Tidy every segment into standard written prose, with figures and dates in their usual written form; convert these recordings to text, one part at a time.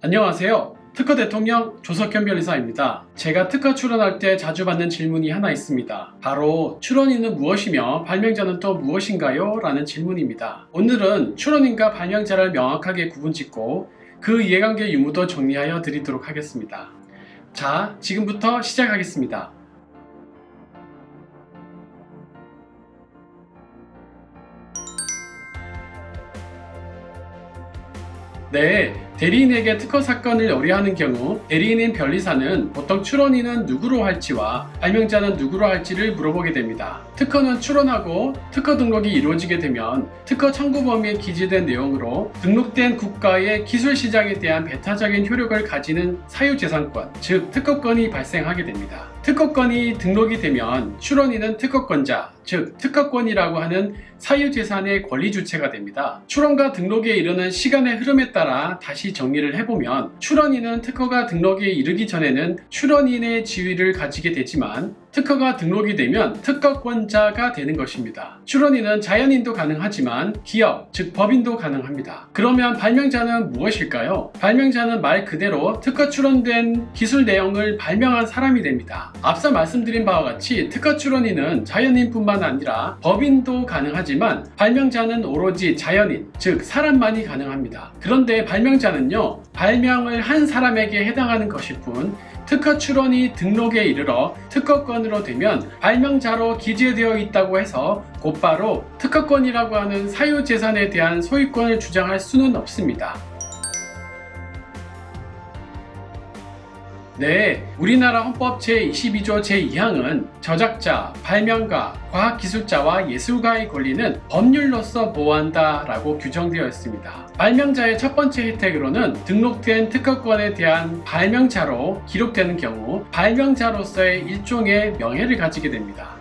안녕하세요. 특허 대통령 조석현 변리사입니다. 제가 특허 출원할 때 자주 받는 질문이 하나 있습니다. 바로 출원인은 무엇이며 발명자는 또 무엇인가요? 라는 질문입니다. 오늘은 출원인과 발명자를 명확하게 구분짓고 그 이해관계 유무도 정리하여 드리도록 하겠습니다. 자, 지금부터 시작하겠습니다. 네, 대리인에게 특허 사건을 의뢰하는 경우 대리인인 변리사는 보통 출원인은 누구로 할지와 발명자는 누구로 할지를 물어보게 됩니다. 특허는 출원하고 특허 등록이 이루어지게 되면 특허 청구 범위에 기재된 내용으로 등록된 국가의 기술 시장에 대한 배타적인 효력을 가지는 사유재산권, 즉 특허권이 발생하게 됩니다. 특허권이 등록이 되면 출원인은 특허권자, 즉 특허권이라고 하는 사유재산의 권리 주체가 됩니다. 출원과 등록에 이르는 시간의 흐름에 따라 다시 정리를 해보면 출원인은 특허가 등록에 이르기 전에는 출원인의 지위를 가지게 되지만 특허가 등록이 되면 특허권자가 되는 것입니다. 출원인은 자연인도 가능하지만 기업, 즉 법인도 가능합니다. 그러면 발명자는 무엇일까요? 발명자는 말 그대로 특허 출원된 기술 내용을 발명한 사람이 됩니다. 앞서 말씀드린 바와 같이 특허 출원인은 자연인뿐만 아니라 법인도 가능하지만 발명자는 오로지 자연인, 즉 사람만이 가능합니다. 그런데 발명자는요, 발명을 한 사람에게 해당하는 것일 뿐 특허 출원이 등록에 이르러 특허권으로 되면 발명자로 기재되어 있다고 해서 곧바로 특허권이라고 하는 사유재산에 대한 소유권을 주장할 수는 없습니다. 네, 우리나라 헌법 제22조 제2항은 저작자, 발명가, 과학기술자와 예술가의 권리는 법률로서 보호한다 라고 규정되어 있습니다. 발명자의 첫 번째 혜택으로는 등록된 특허권에 대한 발명자로 기록되는 경우 발명자로서의 일종의 명예를 가지게 됩니다.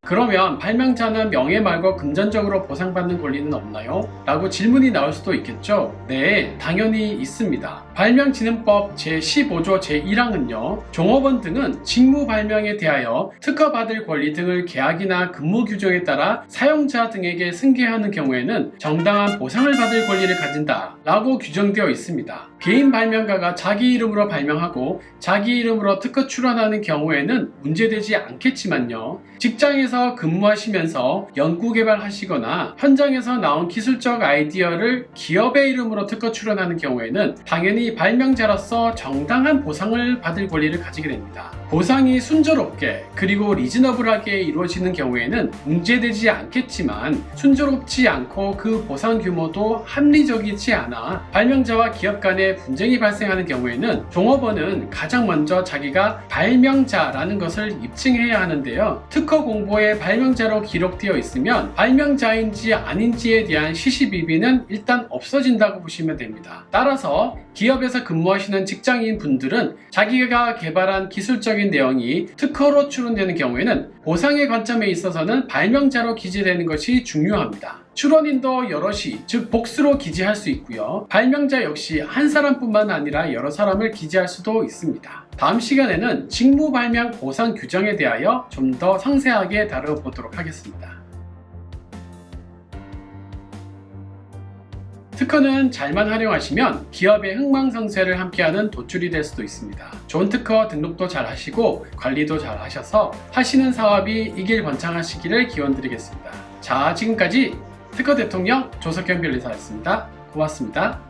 그러면 발명자는 명예 말고 금전적으로 보상받는 권리는 없나요? 라고 질문이 나올 수도 있겠죠? 네, 당연히 있습니다. 발명진흥법 제15조 제1항은요, 종업원 등은 직무 발명에 대하여 특허받을 권리 등을 계약이나 근무 규정에 따라 사용자 등에게 승계하는 경우에는 정당한 보상을 받을 권리를 가진다 라고 규정되어 있습니다. 개인 발명가가 자기 이름으로 발명하고 자기 이름으로 특허 출원하는 경우에는 문제되지 않겠지만요, 직장에서 근무하시면서 연구개발하시거나 현장에서 나온 기술적 아이디어를 기업의 이름으로 특허 출원하는 경우에는 당연히 발명자로서 정당한 보상을 받을 권리를 가지게 됩니다. 보상이 순조롭게 그리고 리즈너블하게 이루어지는 경우에는 문제되지 않겠지만 순조롭지 않고 그 보상 규모도 합리적이지 않아 발명자와 기업 간에 분쟁이 발생하는 경우에는 종업원은 가장 먼저 자기가 발명자라는 것을 입증해야 하는데요, 특허 공보에 발명자로 기록되어 있으면 발명자인지 아닌지에 대한 시시비비는 일단 없어진다고 보시면 됩니다. 따라서 기업에서 근무하시는 직장인 분들은 자기가 개발한 기술적인 내용이 특허로 출원되는 경우에는 보상의 관점에 있어서는 발명자로 기재되는 것이 중요합니다. 출원인도 여럿이, 즉 복수로 기재할 수 있고요, 발명자 역시 한 사람뿐만 아니라 여러 사람을 기재할 수도 있습니다. 다음 시간에는 직무 발명 보상 규정에 대하여 좀 더 상세하게 다뤄보도록 하겠습니다. 특허는 잘만 활용하시면 기업의 흥망성쇠를 함께하는 돛줄이 될 수도 있습니다. 좋은 특허 등록도 잘 하시고 관리도 잘 하셔서 하시는 사업이 이길번창하시기를 기원드리겠습니다. 자, 지금까지 특허 대통령 조석현 변리사였습니다. 고맙습니다.